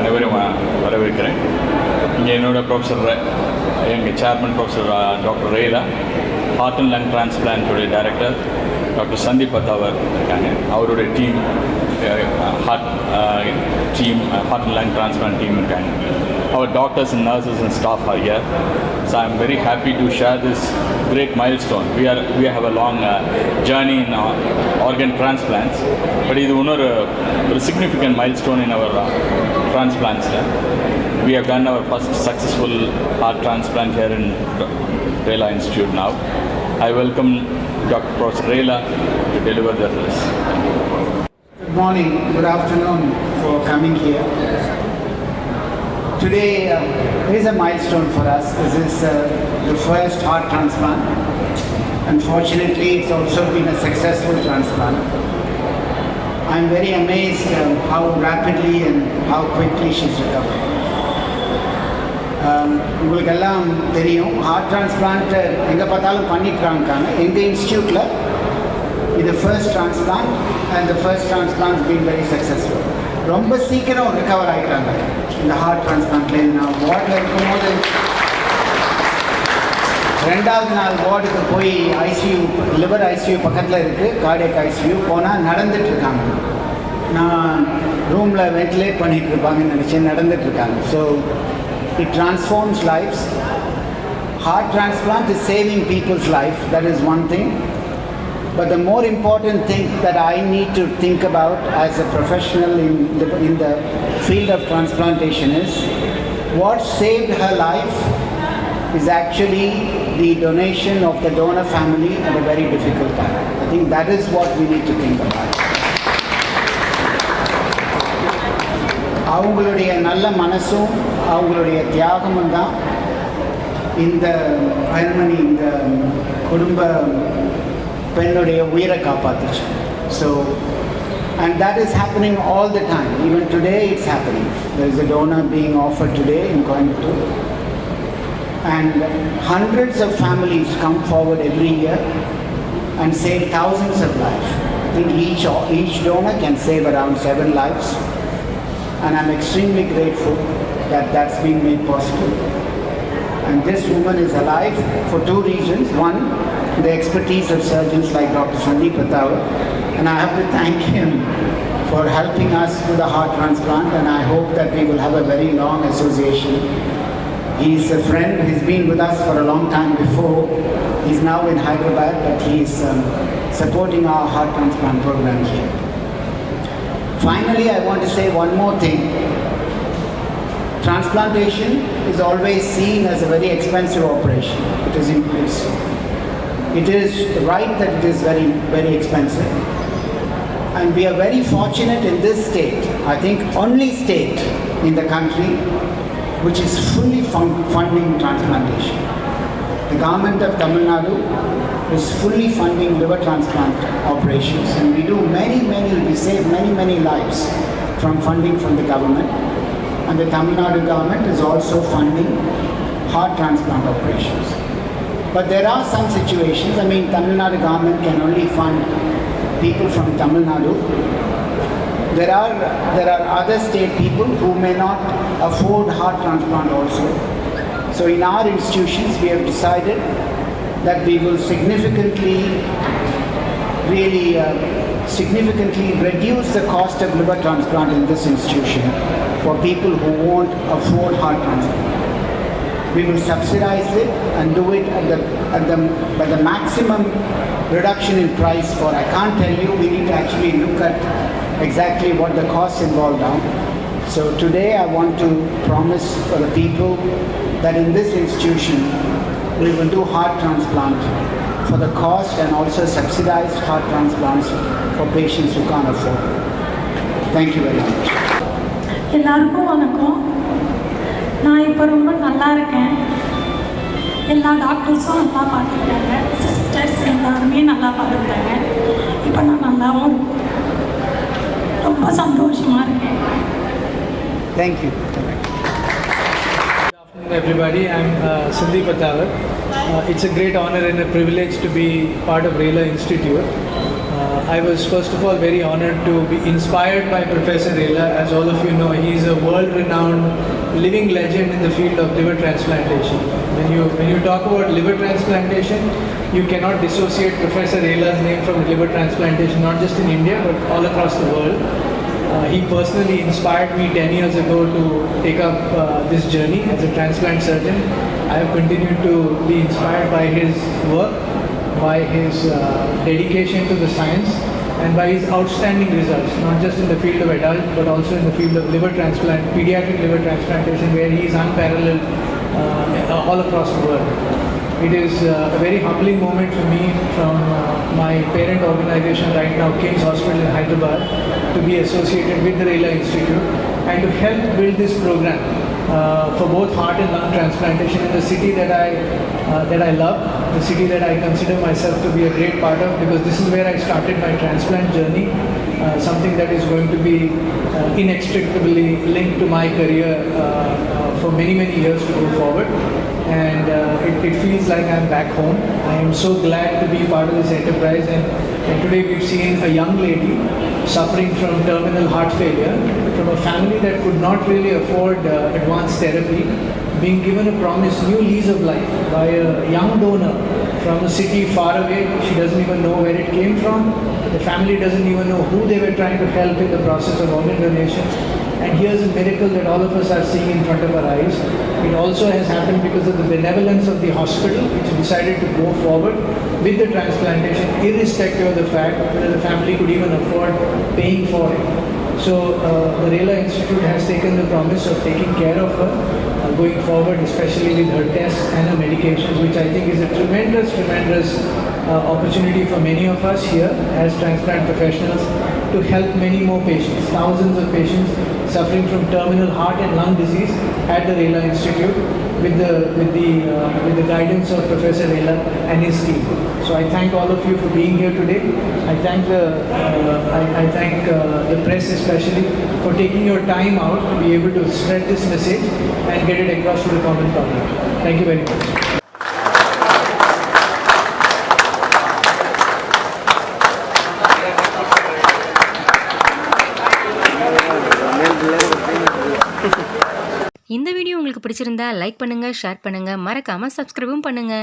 அனைவரும் வரவேற்கிறேன். இங்கே என்னோட ப்ரொஃபஸர் எங்கள் chairman professor doctor Rela, heart and lung டிரான்ஸ்பிளான்ட்டுடைய டைரக்டர் டாக்டர் சந்தீப் பத்தாவர் இருக்காங்க. அவருடைய team heart and lung transplant team இருக்காங்க. Our doctors and nurses and staff are here. So I'm very happy to share this great milestone. We have a long journey in organ transplants, but இது இன்னொரு significant milestone in our transplants. We have done our first successful heart transplant here in Rela Institute now. I welcome Dr. Professor Rela to deliver the address. Good morning, good afternoon for coming here. Today is a milestone for us. This is the first heart transplant. Unfortunately, it's also been a successful transplant. I'm very amazed how rapidly and how quickly she's recovered. உங்களுக்கு எல்லாம் தெரியும், heart transplant எங்கே பார்த்தாலும் பண்ணிட்டுருக்காங்க. எங்கள் இன்ஸ்டியூட்டில் இது first transplant and the first transplant been very successful. ரொம்ப சீக்கிரம் ரிகவர் ஆகிட்டாங்க இந்த ஹார்ட் டிரான்ஸ்பிளான்ட்லேயே. நான் வார்டில் இருக்கும்போது 2வது நாள் வார்டுக்கு போய் ஐசியூ, லிவர் ஐசியூ பக்கத்தில் இருக்குது, கார்டியக் ஐசியூ போனால் நடந்துட்டுருக்காங்க. நான் ரூமில் வென்டிலேட் பண்ணிகிட்டு இருப்பாங்கன்னு நினச்சேன், நடந்துட்டுருக்காங்க. So it transforms lives. Heart transplant is saving people's life, that is one thing. But the more important thing that I need to think about as a professional in the field of transplantation is what saved her life is actually the donation of the donor family at a very difficult time. I think that is what we need to think about. அவங்களுடைய நல்ல மனசும் அவங்களுடைய தியாகமும் தான் இந்த பெண்மணி, இந்த குடும்ப பெண்ணுடைய உயிரை காப்பாற்றுச்சு. So and that is happening all the time. Even today it's happening. There is a donor being offered today in Coimbatore, and hundreds of families come forward every year and save thousands of lives. I think each donor can save around 7 lives. And I'm extremely grateful that that's been made possible. And this woman is alive for 2 reasons. One, the expertise of surgeons like Dr. Sandeep Patawa. And I have to thank him for helping us with the heart transplant. And I hope that we will have a very long association. He's a friend. He's been with us for a long time before. He's now in Hyderabad, but he's supporting our heart transplant program here. Finally, I want to say one more thing. Transplantation is always seen as a very expensive operation. It is right that it is very, very expensive. And we are very fortunate in this state, I think only state in the country which is fully funding transplantation. The government of Tamil Nadu is fully funding liver transplant operations, and we save many lives from funding from the government. And the Tamil Nadu government is also funding heart transplant operations. But there are some situations, I mean, Tamil Nadu government can only fund people from Tamil Nadu. There are other state people who may not afford heart transplant also. So in our institutions, we have decided that we will significantly reduce the cost of liver transplant in this institution for people who won't afford heart transplant. We will subsidize it and do it by the maximum reduction in price for, I can't tell you, we need to actually look at exactly what the costs involved are. So today I want to promise for the people that in this institution we will do heart transplant for the cost and also subsidized heart transplants for patients who can't afford it. Thank you very much. எல்லாருக்கும் வணக்கம். நான் இப்போ ரொம்ப நல்லா இருக்கேன். எல்லா டாக்டர்ஸும் நல்லா பார்த்துக்கிட்டாங்க, சிஸ்டர்ஸ் எல்லாருமே நல்லா பார்த்துக்கிட்டாங்க. இப்போ நான் நல்லாவும் ரொம்ப சந்தோஷமாக இருக்கேன். Thank you. Good afternoon, everybody. I'm Sandeep Patavar. It's a great honor and a privilege to be part of Rela Institute. I was first of all very honored to be inspired by Professor Rela. As all of you know, he is a world-renowned living legend in the field of liver transplantation. When you talk about liver transplantation, you cannot dissociate Professor Rela's name from liver transplantation, not just in India but all across the world. He personally inspired me 10 years ago to take up this journey as a transplant surgeon. I have continued to be inspired by his work, by his dedication to the science, and by his outstanding results, not just in the field of adult but also in the field of liver transplant, pediatric liver transplantation, where he is unparalleled all across the world. It is a very humbling moment for me from my parent organization right now, King's Hospital in Hyderabad, to be associated with the Rela Institute and to help build this program for both heart and lung transplantation in the city that I love, the city that I consider myself to be a great part of, because this is where I started my transplant journey, something that is going to be inextricably linked to my career for many, many years to go forward. And it feels like I'm back home. I am so glad to be part of this enterprise, and today we've seen a young lady suffering from terminal heart failure, from a family that could not really afford advanced therapy, being given a promised new lease of life by a young donor from a city far away. She doesn't even know where it came from. The family doesn't even know who they were trying to help in the process of organ donation. And here's a miracle that all of us are seeing in front of our eyes. It also has happened because of the benevolence of the hospital, which decided to go forward with the transplantation, irrespective of the fact that the family could even afford paying for it. So the Rela Institute has taken the promise of taking care of her going forward, especially with her tests and her medications, which I think is a tremendous opportunity for many of us here as transplant professionals to help many more patients, thousands of patients suffering from terminal heart and lung disease at the Rela Institute with the guidance of Professor Rela and his team. So I thank all of you for being here today. I thank the press especially for taking your time out to be able to spread this message and get it across to the common public. Thank you very much. இந்த video உங்களுக்கு பிடிச்சிருந்தா like பண்ணுங்க, share பண்ணுங்க, மறக்காம சப்ஸ்கிரைபும் பண்ணுங்க.